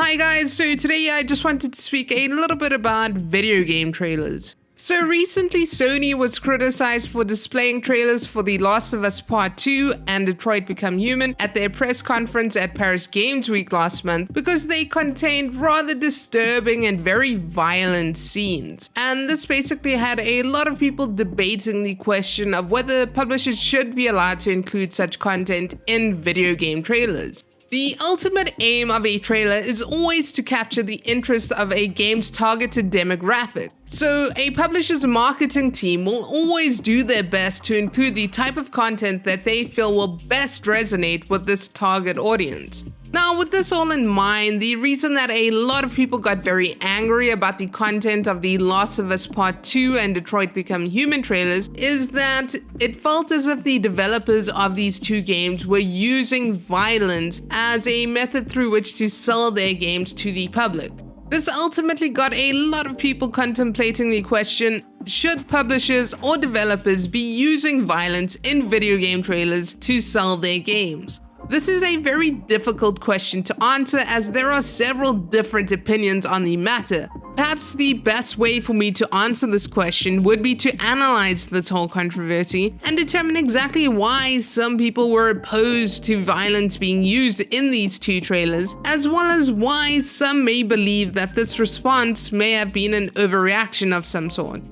Hi guys, so today I just wanted to speak a little bit about video game trailers. So recently Sony was criticized for displaying trailers for The Last of Us Part 2 and Detroit Become Human at their press conference at Paris Games Week last month because they contained rather disturbing and very violent scenes. And this basically had a lot of people debating the question of whether publishers should be allowed to include such content in video game trailers. The ultimate aim of a trailer is always to capture the interest of a game's targeted demographic. So a publisher's marketing team will always do their best to include the type of content that they feel will best resonate with this target audience. Now, with this all in mind, the reason that a lot of people got very angry about the content of The Last of Us Part 2 and Detroit Become Human trailers is that it felt as if the developers of these two games were using violence as a method through which to sell their games to the public. This ultimately got a lot of people contemplating the question, should publishers or developers be using violence in video game trailers to sell their games? This is a very difficult question to answer as there are several different opinions on the matter. Perhaps the best way for me to answer this question would be to analyze this whole controversy and determine exactly why some people were opposed to violence being used in these two trailers, as well as why some may believe that this response may have been an overreaction of some sort.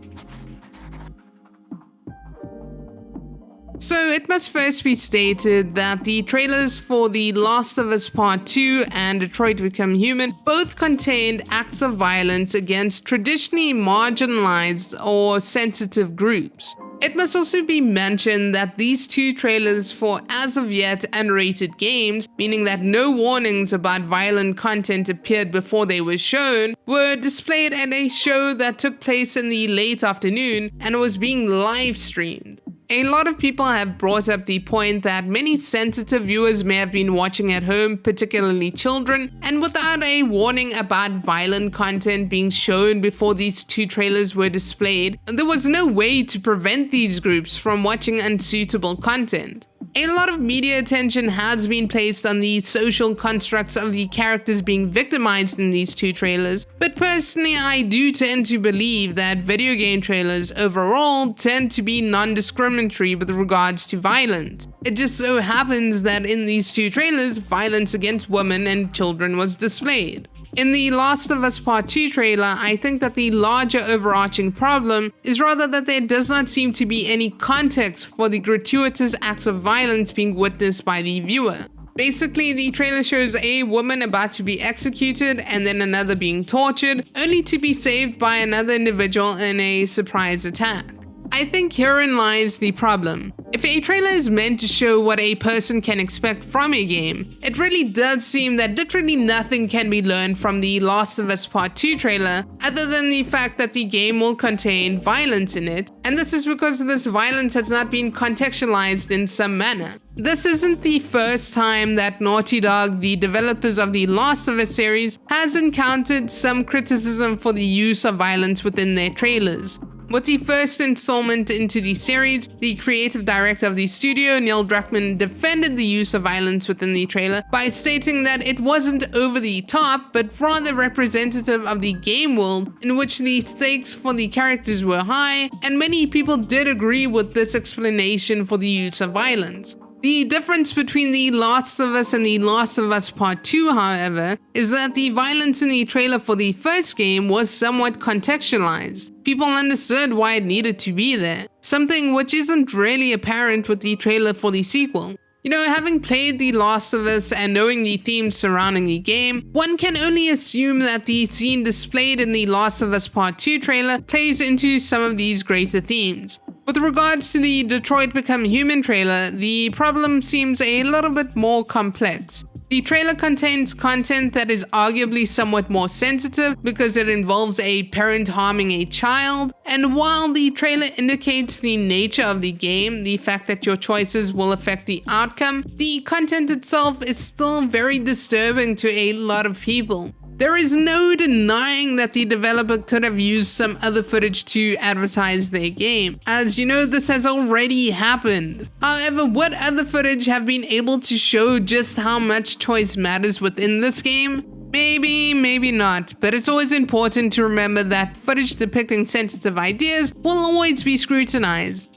So it must first be stated that the trailers for The Last of Us Part 2 and Detroit Become Human both contained acts of violence against traditionally marginalized or sensitive groups. It must also be mentioned that these two trailers for as of yet unrated games, meaning that no warnings about violent content appeared before they were shown, were displayed at a show that took place in the late afternoon and was being live streamed. A lot of people have brought up the point that many sensitive viewers may have been watching at home, particularly children, and without a warning about violent content being shown before these two trailers were displayed, there was no way to prevent these groups from watching unsuitable content. A lot of media attention has been placed on the social constructs of the characters being victimized in these two trailers, but personally I do tend to believe that video game trailers overall tend to be non-discriminatory with regards to violence. It just so happens that in these two trailers, violence against women and children was displayed. In The Last of Us Part 2 trailer, I think that the larger overarching problem is rather that there does not seem to be any context for the gratuitous acts of violence being witnessed by the viewer. Basically, the trailer shows a woman about to be executed and then another being tortured, only to be saved by another individual in a surprise attack. I think herein lies the problem. If a trailer is meant to show what a person can expect from a game, it really does seem that literally nothing can be learned from The Last of Us Part 2 trailer other than the fact that the game will contain violence in it, and this is because this violence has not been contextualized in some manner. This isn't the first time that Naughty Dog, the developers of the Last of Us series, has encountered some criticism for the use of violence within their trailers. With the first installment into the series, the creative director of the studio, Neil Druckmann, defended the use of violence within the trailer by stating that it wasn't over the top, but rather representative of the game world in which the stakes for the characters were high, and many people did agree with this explanation for the use of violence. The difference between The Last of Us and The Last of Us Part 2, however, is that the violence in the trailer for the first game was somewhat contextualized. People understood why it needed to be there, something which isn't really apparent with the trailer for the sequel. You know, having played The Last of Us and knowing the themes surrounding the game, one can only assume that the scene displayed in The Last of Us Part 2 trailer plays into some of these greater themes. With regards to the Detroit Become Human trailer, the problem seems a little bit more complex. The trailer contains content that is arguably somewhat more sensitive because it involves a parent harming a child, and while the trailer indicates the nature of the game, the fact that your choices will affect the outcome, the content itself is still very disturbing to a lot of people. There is no denying that the developer could have used some other footage to advertise their game. As you know, this has already happened. However, what other footage have been able to show just how much choice matters within this game? Maybe, maybe not, but it's always important to remember that footage depicting sensitive ideas will always be scrutinized.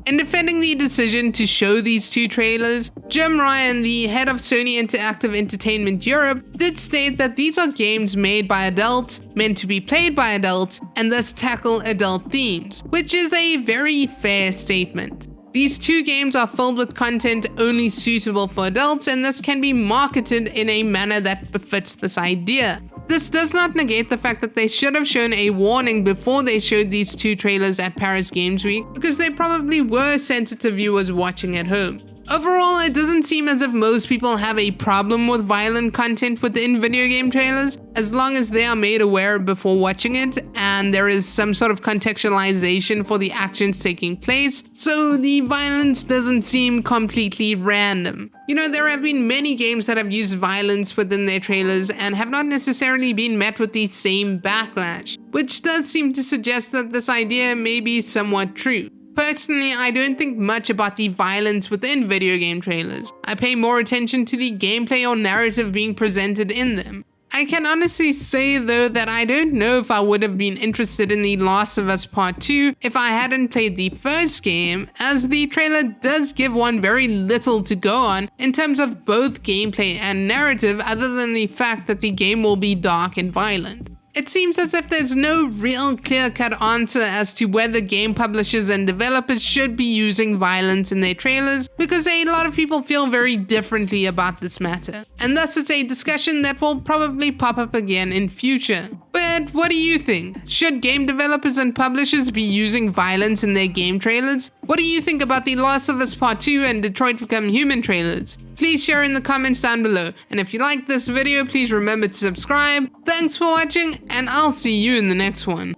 In defending the decision to show these two trailers, Jim Ryan, the head of Sony Interactive Entertainment Europe, did state that these are games made by adults, meant to be played by adults, and thus tackle adult themes, which is a very fair statement. These two games are filled with content only suitable for adults and thus can be marketed in a manner that befits this idea. This does not negate the fact that they should have shown a warning before they showed these two trailers at Paris Games Week, because they probably were sensitive viewers watching at home. Overall, it doesn't seem as if most people have a problem with violent content within video game trailers, as long as they are made aware before watching it and there is some sort of contextualization for the actions taking place, so the violence doesn't seem completely random. You know, there have been many games that have used violence within their trailers and have not necessarily been met with the same backlash, which does seem to suggest that this idea may be somewhat true. Personally, I don't think much about the violence within video game trailers. I pay more attention to the gameplay or narrative being presented in them. I can honestly say though that I don't know if I would have been interested in The Last of Us Part 2 if I hadn't played the first game, as the trailer does give one very little to go on in terms of both gameplay and narrative, other than the fact that the game will be dark and violent. It seems as if there's no real clear-cut answer as to whether game publishers and developers should be using violence in their trailers, because a lot of people feel very differently about this matter, and thus it's a discussion that will probably pop up again in future. But what do you think? Should game developers and publishers be using violence in their game trailers? What do you think about The Last of Us Part 2 and Detroit Become Human trailers? Please share in the comments down below, and if you liked this video, please remember to subscribe. Thanks for watching, and I'll see you in the next one.